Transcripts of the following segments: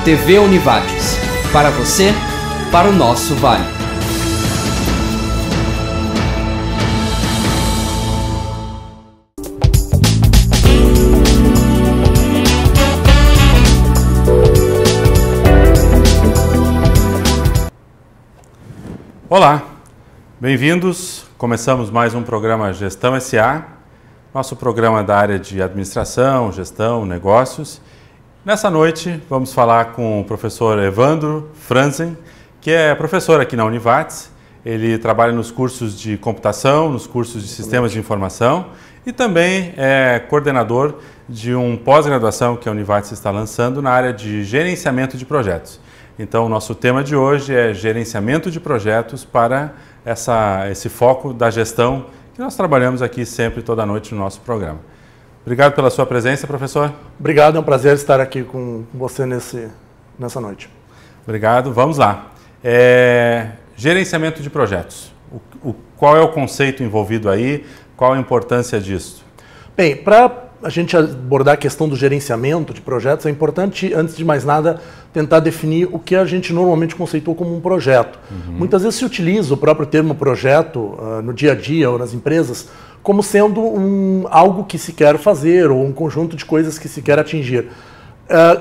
TV Univates. Para você, para o nosso Vale. Olá, bem-vindos. Começamos mais um programa Gestão SA, nosso programa da área de administração, gestão, negócios. Nessa noite vamos falar com o professor Evandro Franzen, que é professor aqui na Univates. Ele trabalha nos cursos de computação, nos cursos de sistemas de informação e também é coordenador de um pós-graduação que a Univates está lançando na área de gerenciamento de projetos. Então, o nosso tema de hoje é gerenciamento de projetos para esse foco da gestão que nós trabalhamos aqui sempre, toda noite no nosso programa. Obrigado pela sua presença, professor. Obrigado, é um prazer estar aqui com você nessa noite. Obrigado, vamos lá. Gerenciamento de projetos. Qual é o conceito envolvido aí? Qual a importância disso? Bem, para a gente abordar a questão do gerenciamento de projetos, é importante, antes de mais nada, tentar definir o que a gente normalmente conceitua como um projeto. Muitas vezes se utiliza o próprio termo projeto no dia a dia ou nas empresas como sendo algo que se quer fazer ou um conjunto de coisas que se quer atingir.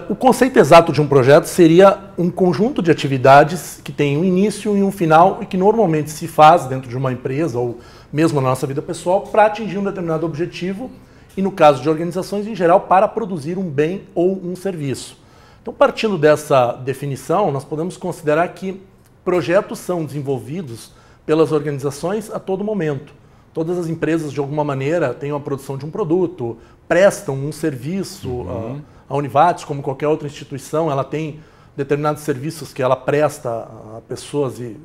O conceito exato de um projeto seria um conjunto de atividades que tem um início e um final e que normalmente se faz dentro de uma empresa ou mesmo na nossa vida pessoal para atingir um determinado objetivo e, no caso de organizações em geral, para produzir um bem ou um serviço. Então, partindo dessa definição, nós podemos considerar que projetos são desenvolvidos pelas organizações a todo momento. Todas as empresas, de alguma maneira, têm a produção de um produto, prestam um serviço. A Univates, como qualquer outra instituição, ela tem determinados serviços que ela presta a pessoas e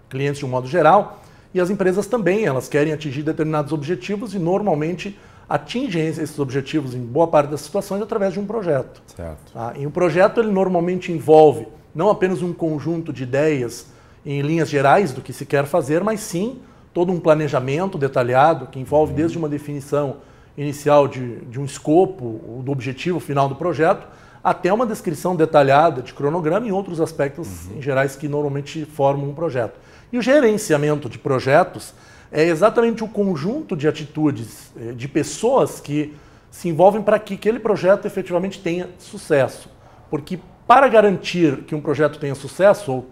clientes de um modo geral. E as empresas também, elas querem atingir determinados objetivos e, normalmente, atingem esses objetivos em boa parte das situações através de um projeto. Certo. E um projeto, ele normalmente envolve não apenas um conjunto de ideias em linhas gerais do que se quer fazer, mas sim todo um planejamento detalhado que envolve desde uma definição inicial de um escopo, do objetivo final do projeto, até uma descrição detalhada de cronograma e outros aspectos em gerais que normalmente formam um projeto. E o gerenciamento de projetos é exatamente o conjunto de atitudes de pessoas que se envolvem para que aquele projeto efetivamente tenha sucesso. Porque para garantir que um projeto tenha sucesso, ou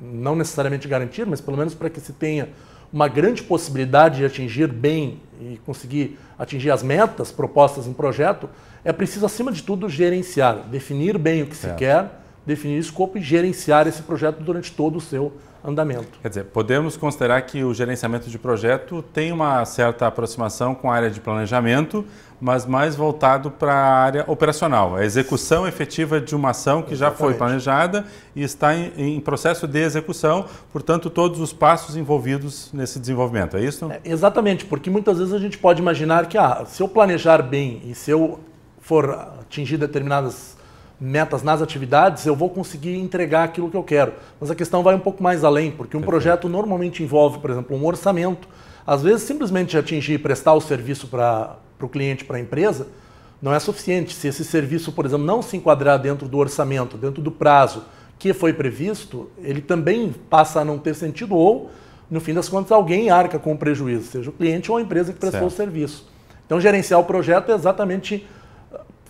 não necessariamente garantir, mas pelo menos para que se tenha uma grande possibilidade de atingir bem e conseguir atingir as metas propostas em projeto, é preciso, acima de tudo, gerenciar, definir bem o que se quer, definir escopo e gerenciar esse projeto durante todo o seu andamento. Quer dizer, podemos considerar que o gerenciamento de projeto tem uma certa aproximação com a área de planejamento, mas mais voltado para a área operacional, a execução efetiva de uma ação que já foi planejada e está em processo de execução, portanto, todos os passos envolvidos nesse desenvolvimento, é isso? Exatamente, porque muitas vezes a gente pode imaginar que se eu planejar bem e se eu for atingir determinadas metas nas atividades, eu vou conseguir entregar aquilo que eu quero. Mas a questão vai um pouco mais além, porque um projeto normalmente envolve, por exemplo, um orçamento. Às vezes, simplesmente atingir e prestar o serviço para o cliente, para a empresa, não é suficiente. Se esse serviço, por exemplo, não se enquadrar dentro do orçamento, dentro do prazo que foi previsto, ele também passa a não ter sentido ou, no fim das contas, alguém arca com o prejuízo, seja o cliente ou a empresa que prestou o serviço. Então, gerenciar o projeto é exatamente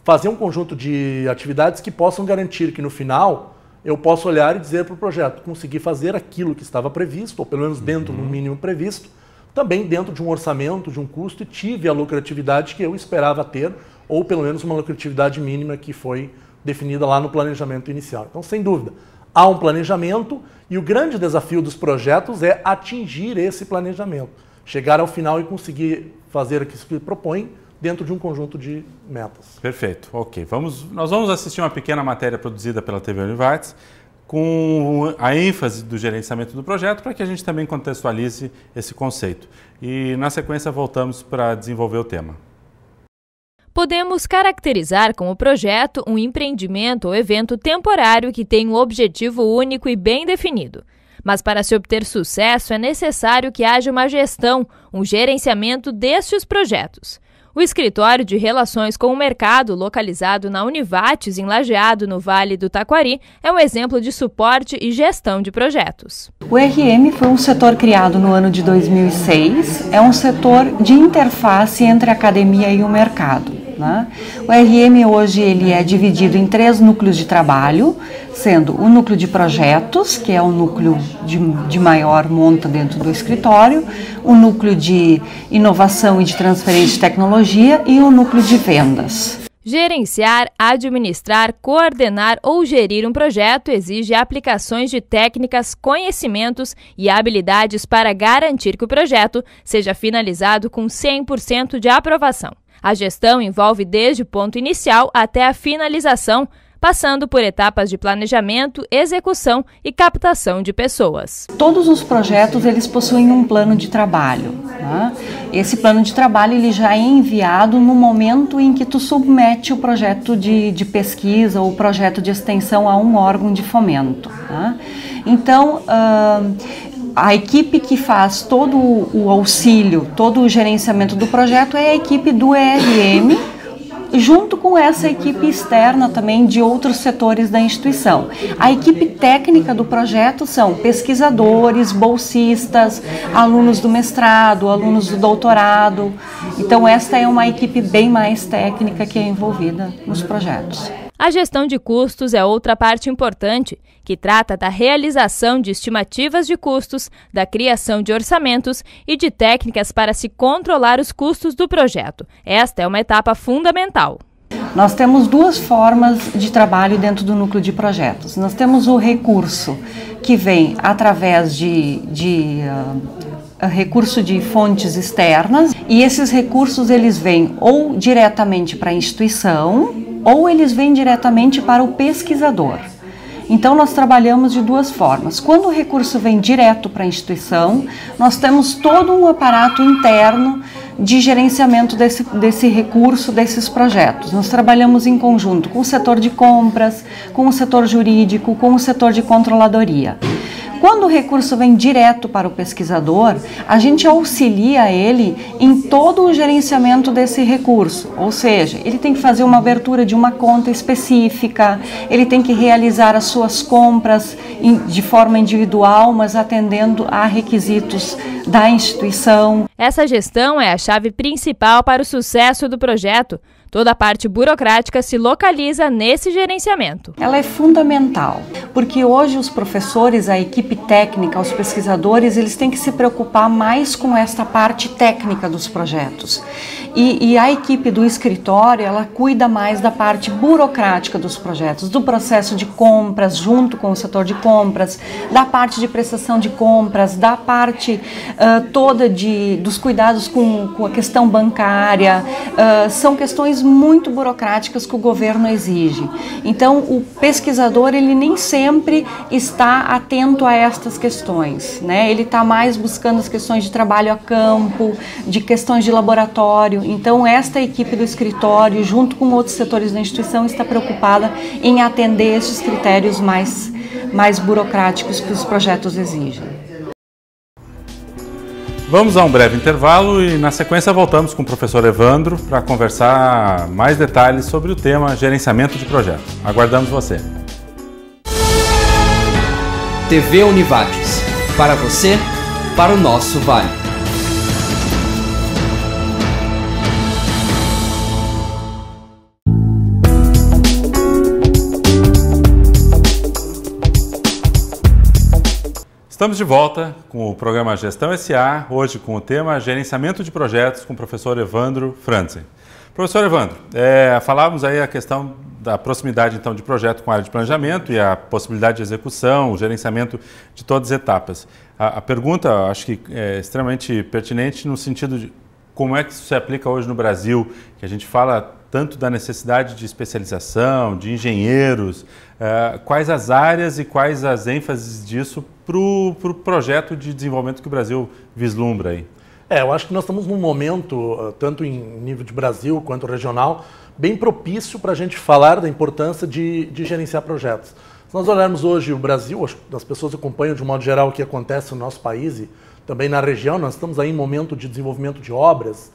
fazer um conjunto de atividades que possam garantir que, no final, eu possa olhar e dizer para o projeto, consegui fazer aquilo que estava previsto, ou pelo menos dentro do mínimo previsto, também dentro de um orçamento, de um custo, e tive a lucratividade que eu esperava ter, ou pelo menos uma lucratividade mínima que foi definida lá no planejamento inicial. Então, sem dúvida, há um planejamento e o grande desafio dos projetos é atingir esse planejamento, chegar ao final e conseguir fazer o que se propõe dentro de um conjunto de metas. Perfeito, ok. Nós vamos assistir uma pequena matéria produzida pela TV Univates com a ênfase do gerenciamento do projeto para que a gente também contextualize esse conceito. E na sequência voltamos para desenvolver o tema. Podemos caracterizar como projeto um empreendimento ou evento temporário que tem um objetivo único e bem definido. Mas para se obter sucesso é necessário que haja uma gestão, um gerenciamento destes projetos. O Escritório de Relações com o Mercado, localizado na Univates, em Lajeado, no Vale do Taquari, é um exemplo de suporte e gestão de projetos. O RM foi um setor criado no ano de 2006, é um setor de interface entre a academia e o mercado, né? O RM hoje ele é dividido em 3 núcleos de trabalho, sendo o núcleo de projetos, que é o núcleo de maior monta dentro do escritório, o núcleo de inovação e de transferência de tecnologia e o núcleo de vendas. Gerenciar, administrar, coordenar ou gerir um projeto exige aplicações de técnicas, conhecimentos e habilidades para garantir que o projeto seja finalizado com 100% de aprovação. A gestão envolve desde o ponto inicial até a finalização, passando por etapas de planejamento, execução e captação de pessoas. Todos os projetos eles possuem um plano de trabalho, né? Esse plano de trabalho ele já é enviado no momento em que tu submete o projeto de pesquisa ou projeto de extensão a um órgão de fomento, né? Então, a equipe que faz todo o auxílio, todo o gerenciamento do projeto é a equipe do ERM, junto com essa equipe externa também de outros setores da instituição. A equipe técnica do projeto são pesquisadores, bolsistas, alunos do mestrado, alunos do doutorado. Então esta é uma equipe bem mais técnica que é envolvida nos projetos. A gestão de custos é outra parte importante, que trata da realização de estimativas de custos, da criação de orçamentos e de técnicas para se controlar os custos do projeto. Esta é uma etapa fundamental. Nós temos 2 formas de trabalho dentro do núcleo de projetos. Nós temos o recurso, que vem através de recurso de fontes externas, e esses recursos eles vêm ou diretamente para a instituição, ou eles vêm diretamente para o pesquisador. Então nós trabalhamos de 2 formas. Quando o recurso vem direto para a instituição, nós temos todo um aparato interno de gerenciamento desse recurso, desses projetos. Nós trabalhamos em conjunto com o setor de compras, com o setor jurídico, com o setor de controladoria. Quando o recurso vem direto para o pesquisador, a gente auxilia ele em todo o gerenciamento desse recurso, ou seja, ele tem que fazer uma abertura de uma conta específica, ele tem que realizar as suas compras de forma individual, mas atendendo a requisitos da instituição. Essa gestão é a chave principal para o sucesso do projeto. Toda a parte burocrática se localiza nesse gerenciamento. Ela é fundamental, porque hoje os professores, a equipe técnica, os pesquisadores, eles têm que se preocupar mais com esta parte técnica dos projetos. E a equipe do escritório, ela cuida mais da parte burocrática dos projetos, do processo de compras junto com o setor de compras, da parte de prestação de compras, da parte toda dos cuidados com a questão bancária. São questões muito burocráticas que o governo exige. Então, o pesquisador, ele nem sempre está atento a estas questões, né? Ele está mais buscando as questões de trabalho a campo, de questões de laboratório. Então, esta equipe do escritório, junto com outros setores da instituição, está preocupada em atender esses critérios mais burocráticos que os projetos exigem. Vamos a um breve intervalo e na sequência voltamos com o professor Evandro para conversar mais detalhes sobre o tema gerenciamento de projetos. Aguardamos você. TV Univates. Para você, para o nosso Vale. Estamos de volta com o programa Gestão S.A., hoje com o tema Gerenciamento de Projetos com o professor Evandro Franzen. Professor Evandro, falávamos aí a questão da proximidade então de projeto com a área de planejamento e a possibilidade de execução, o gerenciamento de todas as etapas. A pergunta, acho que é extremamente pertinente no sentido de como é que isso se aplica hoje no Brasil, que a gente fala tanto da necessidade de especialização, de engenheiros, quais as áreas e quais as ênfases disso para o projeto de desenvolvimento que o Brasil vislumbra aí? Eu acho que nós estamos num momento, tanto em nível de Brasil quanto regional, bem propício para a gente falar da importância de gerenciar projetos. Se nós olharmos hoje o Brasil, acho que as pessoas acompanham de um modo geral o que acontece no nosso país e também na região, nós estamos aí em momento de desenvolvimento de obras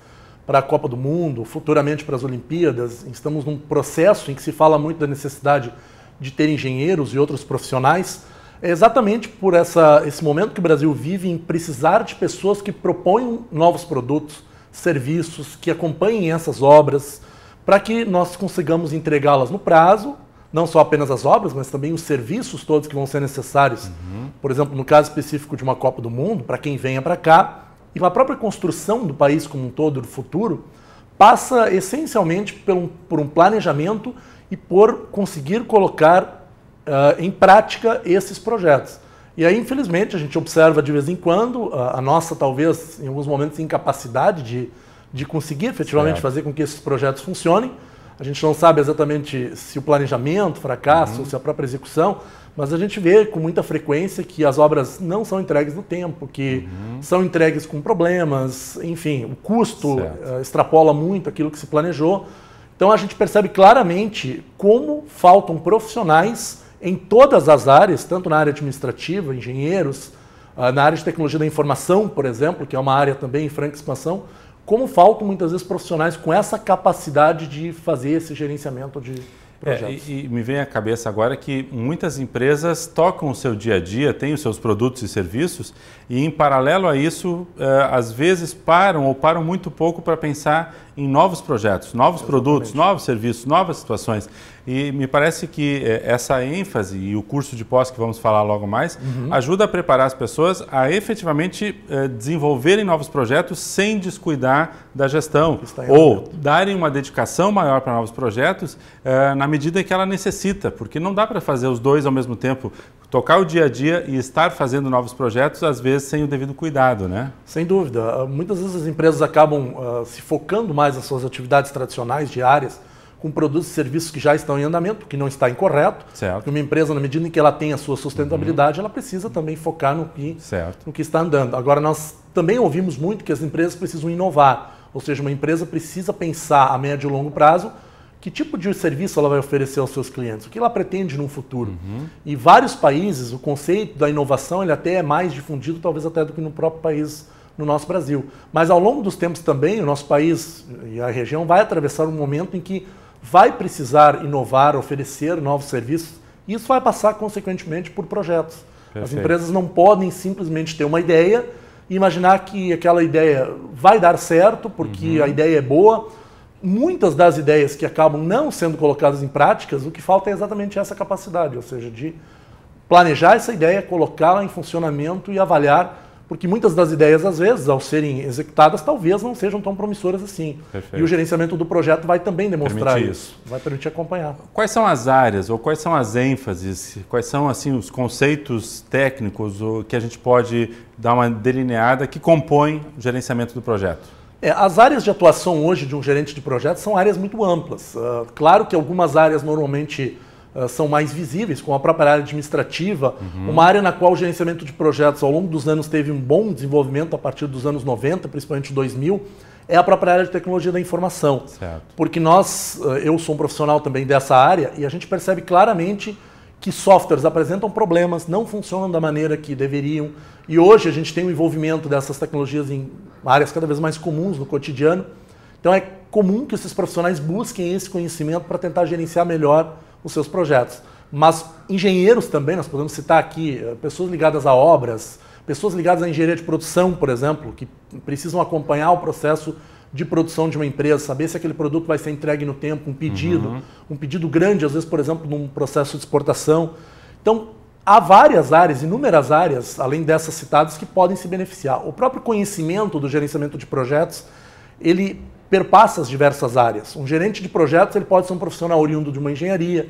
para a Copa do Mundo, futuramente para as Olimpíadas. Estamos num processo em que se fala muito da necessidade de ter engenheiros e outros profissionais. É exatamente por esse momento que o Brasil vive em precisar de pessoas que proponham novos produtos, serviços, que acompanhem essas obras, para que nós consigamos entregá-las no prazo, não só apenas as obras, mas também os serviços todos que vão ser necessários. Por exemplo, no caso específico de uma Copa do Mundo, para quem venha para cá, e a própria construção do país como um todo, do futuro, passa essencialmente por um planejamento e por conseguir colocar em prática esses projetos. E aí, infelizmente, a gente observa de vez em quando a nossa, talvez, em alguns momentos, incapacidade de conseguir efetivamente fazer com que esses projetos funcionem. A gente não sabe exatamente se o planejamento fracassa ou se a própria execução, mas a gente vê com muita frequência que as obras não são entregues no tempo, que são entregues com problemas, enfim, o custo extrapola muito aquilo que se planejou. Então a gente percebe claramente como faltam profissionais em todas as áreas, tanto na área administrativa, engenheiros, na área de tecnologia da informação, por exemplo, que é uma área também em franca expansão, como faltam muitas vezes profissionais com essa capacidade de fazer esse gerenciamento de projetos. E me vem à cabeça agora que muitas empresas tocam o seu dia a dia, têm os seus produtos e serviços e, em paralelo a isso, às vezes param muito pouco para pensar em novos projetos, novos produtos, novos serviços, novas situações. E me parece que essa ênfase e o curso de pós que vamos falar logo mais ajuda a preparar as pessoas a efetivamente desenvolverem novos projetos sem descuidar da gestão ou darem uma dedicação maior para novos projetos na medida que ela necessita, porque não dá para fazer os dois ao mesmo tempo, tocar o dia a dia e estar fazendo novos projetos, às vezes sem o devido cuidado, né? Sem dúvida. Muitas vezes as empresas acabam se focando mais nas suas atividades tradicionais, diárias, com produtos e serviços que já estão em andamento, que não está incorreto. Certo. Porque uma empresa, na medida em que ela tem a sua sustentabilidade, ela precisa também focar no que está andando. Agora, nós também ouvimos muito que as empresas precisam inovar, ou seja, uma empresa precisa pensar a médio e longo prazo que tipo de serviço ela vai oferecer aos seus clientes, o que ela pretende no futuro. E vários países, o conceito da inovação ele até é mais difundido, talvez até do que no próprio país, no nosso Brasil. Mas ao longo dos tempos também, o nosso país e a região vai atravessar um momento em que vai precisar inovar, oferecer novos serviços, e isso vai passar, consequentemente, por projetos. Perfeito. As empresas não podem simplesmente ter uma ideia e imaginar que aquela ideia vai dar certo, porque a ideia é boa. Muitas das ideias que acabam não sendo colocadas em práticas, o que falta é exatamente essa capacidade, ou seja, de planejar essa ideia, colocá-la em funcionamento e avaliar, porque muitas das ideias, às vezes, ao serem executadas, talvez não sejam tão promissoras assim. Perfeito. E o gerenciamento do projeto vai também demonstrar Permitir isso, vai permitir acompanhar. Quais são as áreas ou quais são as ênfases, quais são assim os conceitos técnicos que a gente pode dar uma delineada que compõem o gerenciamento do projeto? As áreas de atuação hoje de um gerente de projeto são áreas muito amplas. Claro que algumas áreas normalmente são mais visíveis, como a própria área administrativa, uma área na qual o gerenciamento de projetos ao longo dos anos teve um bom desenvolvimento a partir dos anos 90, principalmente 2000, é a própria área de tecnologia da informação. Certo. Porque eu sou um profissional também dessa área e a gente percebe claramente que softwares apresentam problemas, não funcionam da maneira que deveriam, e hoje a gente tem o envolvimento dessas tecnologias em áreas cada vez mais comuns no cotidiano. Então é comum que esses profissionais busquem esse conhecimento para tentar gerenciar melhor os seus projetos. Mas engenheiros também, nós podemos citar aqui pessoas ligadas a obras, pessoas ligadas à engenharia de produção, por exemplo, que precisam acompanhar o processo de produção de uma empresa, saber se aquele produto vai ser entregue no tempo, um pedido grande, às vezes, por exemplo, num processo de exportação. Então, há várias áreas, inúmeras áreas, além dessas citadas, que podem se beneficiar. O próprio conhecimento do gerenciamento de projetos, ele perpassa as diversas áreas. Um gerente de projetos ele pode ser um profissional oriundo de uma engenharia,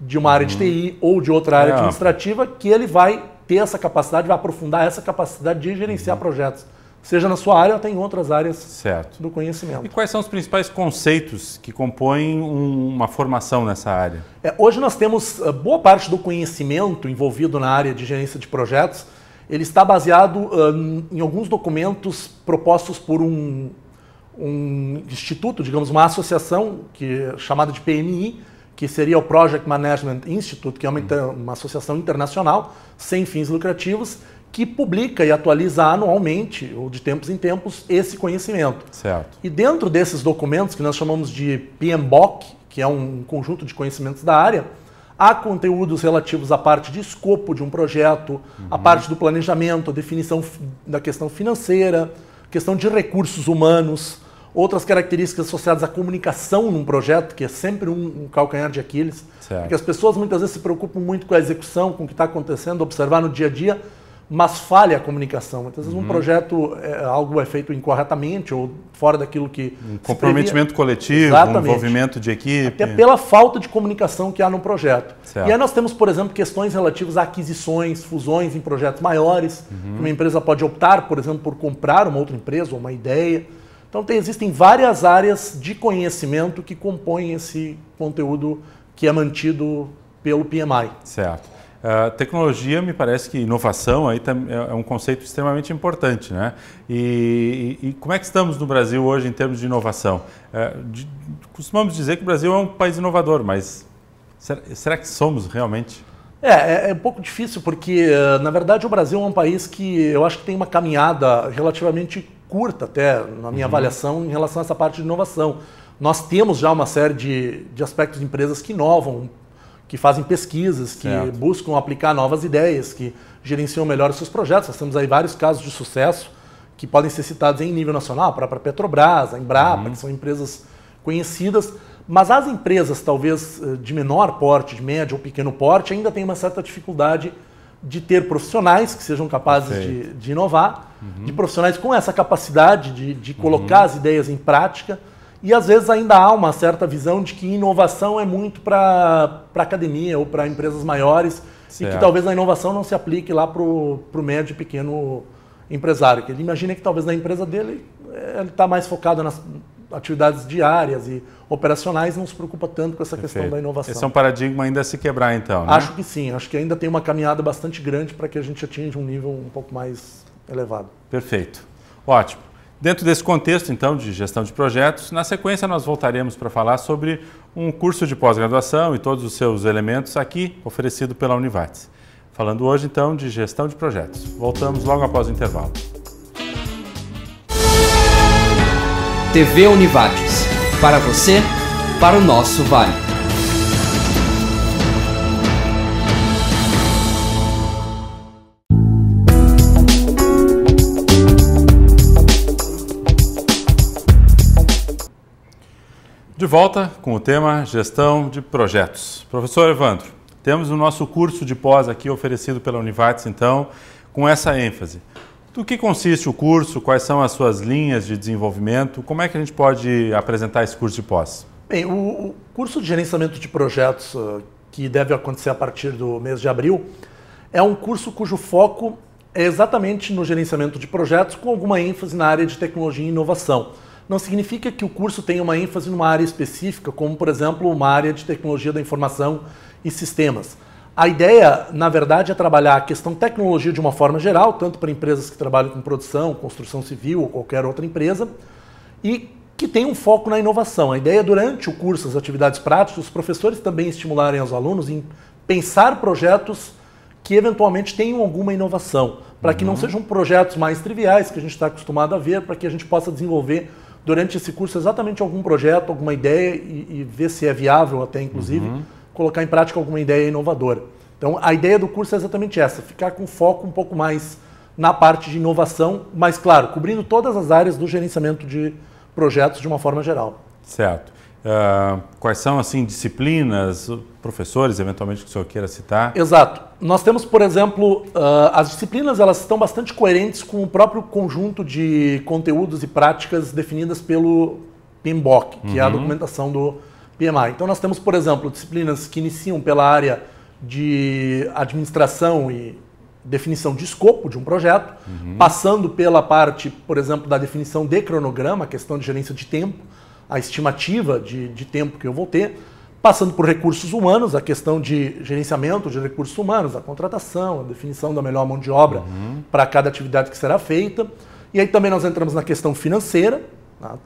de uma área de TI ou de outra área administrativa, que ele vai ter essa capacidade, vai aprofundar essa capacidade de gerenciar projetos, seja na sua área ou até em outras áreas do conhecimento. E quais são os principais conceitos que compõem uma formação nessa área? Hoje nós temos boa parte do conhecimento envolvido na área de gerência de projetos, ele está baseado em alguns documentos propostos por um instituto, digamos, uma associação chamada de PMI, que seria o Project Management Institute, que é uma associação internacional sem fins lucrativos, que publica e atualiza anualmente, ou de tempos em tempos, esse conhecimento. Certo. E dentro desses documentos, que nós chamamos de PMBOK, que é um conjunto de conhecimentos da área, há conteúdos relativos à parte de escopo de um projeto, a parte do planejamento, a definição da questão financeira, questão de recursos humanos, outras características associadas à comunicação num projeto, que é sempre um calcanhar de Aquiles, porque as pessoas muitas vezes se preocupam muito com a execução, com o que está acontecendo, observar no dia a dia, mas falha a comunicação. Muitas vezes um projeto, algo é feito incorretamente ou fora daquilo que um comprometimento coletivo, exatamente, um envolvimento de equipe. Até pela falta de comunicação que há no projeto. Certo. E aí nós temos, por exemplo, questões relativas a aquisições, fusões em projetos maiores. Uma empresa pode optar, por exemplo, por comprar uma outra empresa ou uma ideia. Então existem várias áreas de conhecimento que compõem esse conteúdo que é mantido pelo PMI. Certo. Tecnologia, me parece que inovação aí é um conceito extremamente importante, né? E como é que estamos no Brasil hoje em termos de inovação? Costumamos dizer que o Brasil é um país inovador, mas será que somos realmente? É um pouco difícil porque, na verdade, o Brasil é um país que eu acho que tem uma caminhada relativamente curta, até na minha avaliação, em relação a essa parte de inovação. Nós temos já uma série de aspectos de empresas que inovam, que fazem pesquisas, que buscam aplicar novas ideias, que gerenciam melhor os seus projetos. Nós temos aí vários casos de sucesso que podem ser citados em nível nacional, a própria Petrobras, a Embrapa, que são empresas conhecidas, mas as empresas talvez de menor porte, de médio ou pequeno porte, ainda têm uma certa dificuldade de ter profissionais que sejam capazes de inovar, de profissionais com essa capacidade de colocar as ideias em prática. E às vezes ainda há uma certa visão de que inovação é muito para academia ou para empresas maiores, e que talvez a inovação não se aplique lá para o médio e pequeno empresário. Que ele imagina que talvez na empresa dele ele está mais focado nas atividades diárias e operacionais, não se preocupa tanto com essa questão da inovação. Esse é um paradigma ainda a se quebrar então, né? Acho que sim, acho que ainda tem uma caminhada bastante grande para que a gente atinja um nível um pouco mais elevado. Perfeito. Ótimo. Dentro desse contexto, então, de gestão de projetos, na sequência nós voltaremos para falar sobre um curso de pós-graduação e todos os seus elementos aqui, oferecido pela Univates. Falando hoje, então, de gestão de projetos. Voltamos logo após o intervalo. TV Univates. Para você, para o nosso Vale. De volta com o tema Gestão de Projetos. Professor Evandro, temos o nosso curso de pós aqui oferecido pela Univates, então, com essa ênfase. Do que consiste o curso? Quais são as suas linhas de desenvolvimento? Como é que a gente pode apresentar esse curso de pós? Bem, o curso de gerenciamento de projetos, que deve acontecer a partir do mês de abril, é um curso cujo foco é exatamente no gerenciamento de projetos, com alguma ênfase na área de tecnologia e inovação. Não significa que o curso tenha uma ênfase numa área específica, como, por exemplo, uma área de tecnologia da informação e sistemas. A ideia, na verdade, é trabalhar a questão tecnologia de uma forma geral, tanto para empresas que trabalham com produção, construção civil ou qualquer outra empresa, e que tem um foco na inovação. A ideia é, durante o curso, as atividades práticas, os professores também estimularem os alunos em pensar projetos que eventualmente tenham alguma inovação, para que não sejam projetos mais triviais que a gente está acostumado a ver, para que a gente possa desenvolver durante esse curso exatamente algum projeto, alguma ideia e ver se é viável até, inclusive, colocar em prática alguma ideia inovadora. Então, a ideia do curso é exatamente essa, ficar com foco um pouco mais na parte de inovação, mas, claro, cobrindo todas as áreas do gerenciamento de projetos de uma forma geral. Certo. Quais são, assim, disciplinas, professores, eventualmente, que o senhor queira citar? Exato. Nós temos, por exemplo, as disciplinas, elas estão bastante coerentes com o próprio conjunto de conteúdos e práticas definidas pelo PMBOK, que é a documentação do PMI. Então, nós temos, por exemplo, disciplinas que iniciam pela área de administração e definição de escopo de um projeto, passando pela parte, por exemplo, da definição de cronograma, a questão de gerência de tempo, a estimativa de tempo que eu vou ter, passando por recursos humanos, a questão de gerenciamento de recursos humanos, a contratação, a definição da melhor mão de obra para cada atividade que será feita. E aí também nós entramos na questão financeira,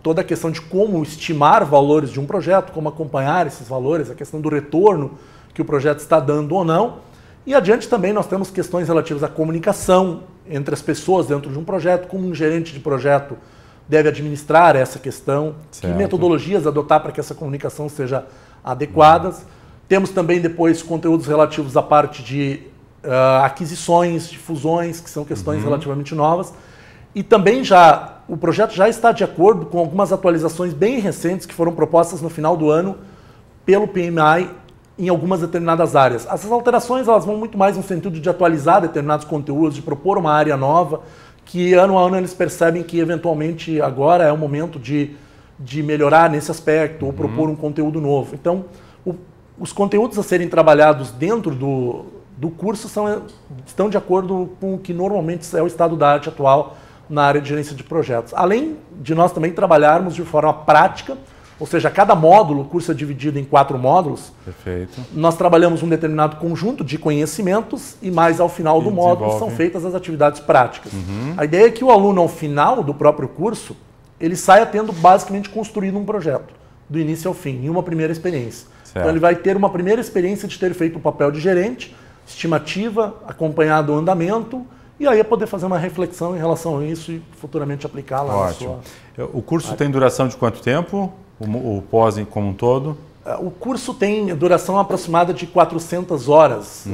toda a questão de como estimar valores de um projeto, como acompanhar esses valores, a questão do retorno que o projeto está dando ou não. E adiante também nós temos questões relativas à comunicação entre as pessoas dentro de um projeto, como um gerente de projeto deve administrar essa questão, certo. Que metodologias adotar para que essa comunicação seja adequada. Temos também depois conteúdos relativos à parte de aquisições, de fusões, que são questões relativamente novas. E também o projeto já está de acordo com algumas atualizações bem recentes que foram propostas no final do ano pelo PMI em algumas determinadas áreas. Essas alterações elas vão muito mais no sentido de atualizar determinados conteúdos, de propor uma área nova, que ano a ano eles percebem que eventualmente agora é o momento de melhorar nesse aspecto ou propor um conteúdo novo. Então, os conteúdos a serem trabalhados dentro do curso estão de acordo com o que normalmente é o estado da arte atual na área de gerência de projetos. Além de nós também trabalharmos de forma prática, ou seja, cada módulo, o curso é dividido em 4 módulos. Perfeito. Nós trabalhamos um determinado conjunto de conhecimentos e mais ao final do módulo são feitas as atividades práticas. A ideia é que o aluno, ao final do próprio curso, ele saia tendo basicamente construído um projeto, do início ao fim, em uma primeira experiência. Certo. Então ele vai ter uma primeira experiência de ter feito o papel de gerente, estimativa, acompanhado o andamento, e aí é poder fazer uma reflexão em relação a isso e futuramente aplicá-la na sua... O curso tem duração de quanto tempo? O pós como um todo? O curso tem duração aproximada de 400 horas,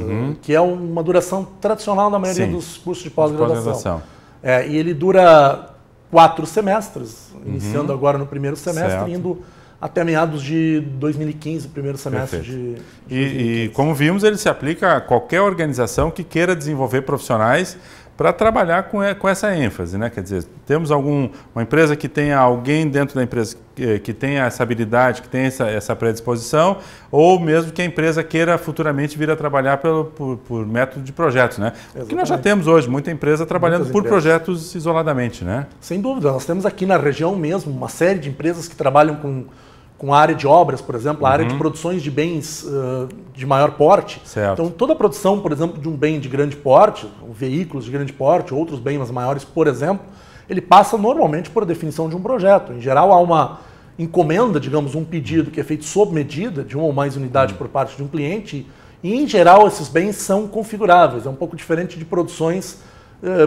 que é uma duração tradicional na maioria dos cursos de pós-graduação. E ele dura 4 semestres, iniciando agora no primeiro semestre, indo até meados de 2015, primeiro semestre de 2015. E como vimos, ele se aplica a qualquer organização que queira desenvolver profissionais para trabalhar com essa ênfase, né? Quer dizer, temos uma empresa que tenha alguém dentro da empresa que tenha essa habilidade, que tenha essa predisposição, ou mesmo que a empresa queira futuramente vir a trabalhar por método de projetos, né? O que nós já temos hoje, muita empresa trabalhando por projetos isoladamente, né? Sem dúvida, nós temos aqui na região mesmo uma série de empresas que trabalham com a área de obras, por exemplo, a área de produções de bens de maior porte. Certo. Então, toda a produção, por exemplo, de um bem de grande porte, veículos de grande porte, outros bens maiores, por exemplo, ele passa normalmente por definição de um projeto. Em geral, há uma encomenda, digamos, um pedido que é feito sob medida de uma ou mais unidades por parte de um cliente e, em geral, esses bens são configuráveis. É um pouco diferente de produções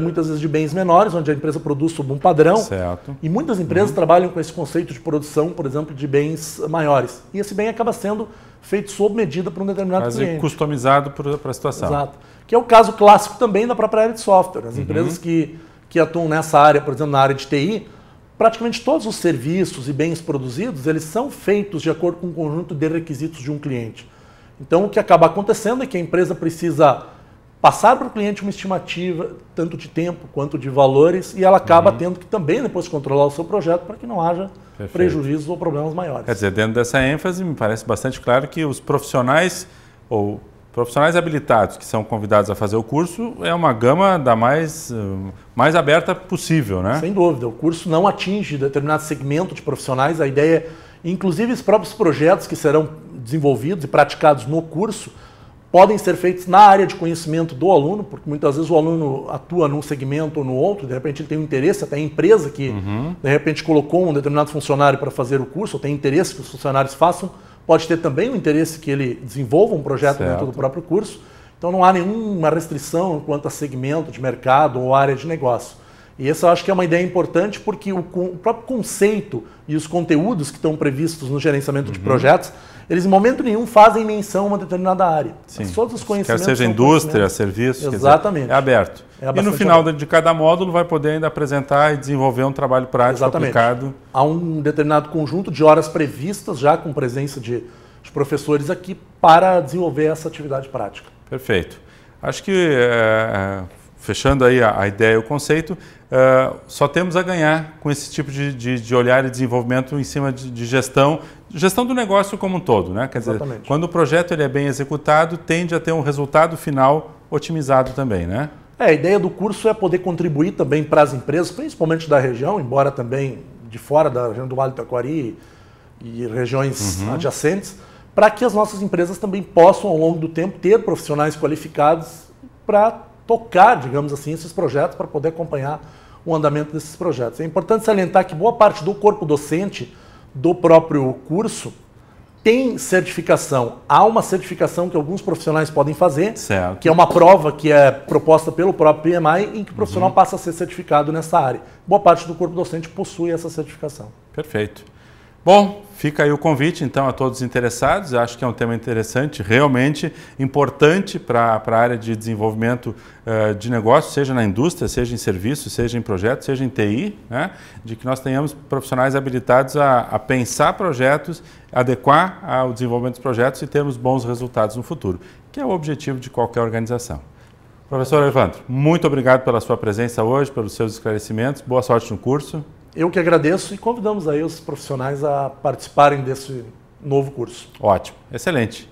muitas vezes de bens menores, onde a empresa produz sob um padrão. Certo. E muitas empresas trabalham com esse conceito de produção, por exemplo, de bens maiores. E esse bem acaba sendo feito sob medida para um determinado cliente. Customizado para a situação. Exato. Que é o caso clássico também da própria área de software. As empresas que atuam nessa área, por exemplo, na área de TI, praticamente todos os serviços e bens produzidos, eles são feitos de acordo com um conjunto de requisitos de um cliente. Então, o que acaba acontecendo é que a empresa precisa passar para o cliente uma estimativa, tanto de tempo quanto de valores, e ela acaba tendo que também depois controlar o seu projeto para que não haja prejuízos ou problemas maiores. Quer dizer, dentro dessa ênfase, me parece bastante claro que os profissionais ou profissionais habilitados que são convidados a fazer o curso é uma gama da mais aberta possível, né? Sem dúvida. O curso não atinge determinado segmento de profissionais. A ideia é, inclusive, os próprios projetos que serão desenvolvidos e praticados no curso podem ser feitos na área de conhecimento do aluno, porque muitas vezes o aluno atua num segmento ou no outro, de repente ele tem um interesse, até a empresa que de repente colocou um determinado funcionário para fazer o curso, ou tem interesse que os funcionários façam, pode ter também o interesse que ele desenvolva um projeto dentro do próprio curso. Então não há nenhuma restrição quanto a segmento de mercado ou área de negócio. E essa eu acho que é uma ideia importante porque o próprio conceito e os conteúdos que estão previstos no gerenciamento de projetos, eles em momento nenhum fazem menção a uma determinada área. Sim. Mas todos os conhecimentos quer seja indústria, serviços, exatamente. É aberto. E no final de cada módulo vai poder ainda apresentar e desenvolver um trabalho prático aplicado. Há um determinado conjunto de horas previstas já com presença de professores aqui para desenvolver essa atividade prática. Perfeito. Acho que, fechando aí a ideia e o conceito, só temos a ganhar com esse tipo de olhar e desenvolvimento em cima de gestão do negócio como um todo, né? Quer dizer, quando o projeto ele é bem executado, tende a ter um resultado final otimizado também, né? A ideia do curso é poder contribuir também para as empresas, principalmente da região, embora também de fora da região do Vale do Taquari e regiões adjacentes, para que as nossas empresas também possam, ao longo do tempo, ter profissionais qualificados para tocar, digamos assim, esses projetos, para poder acompanhar o andamento desses projetos. É importante salientar que boa parte do corpo docente do próprio curso tem certificação. Há uma certificação que alguns profissionais podem fazer, certo, que é uma prova que é proposta pelo próprio PMI, em que o profissional passa a ser certificado nessa área. Boa parte do corpo docente possui essa certificação. Perfeito. Bom, fica aí o convite, então, a todos os interessados. Eu acho que é um tema interessante, realmente importante para a área de desenvolvimento de negócio, seja na indústria, seja em serviços, seja em projetos, seja em TI, né? De que nós tenhamos profissionais habilitados a pensar projetos, adequar ao desenvolvimento dos projetos e termos bons resultados no futuro, que é o objetivo de qualquer organização. Professor Evandro, muito obrigado pela sua presença hoje, pelos seus esclarecimentos. Boa sorte no curso. Eu que agradeço e convidamos aí os profissionais a participarem desse novo curso. Ótimo, excelente.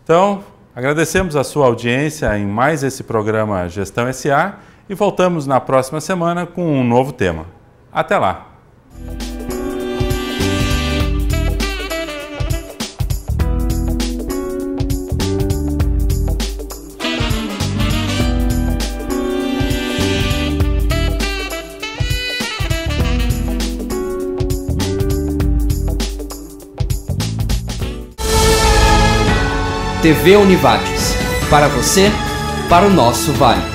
Então, agradecemos a sua audiência em mais esse programa Gestão SA e voltamos na próxima semana com um novo tema. Até lá! TV Univates. Para você, para o nosso Vale.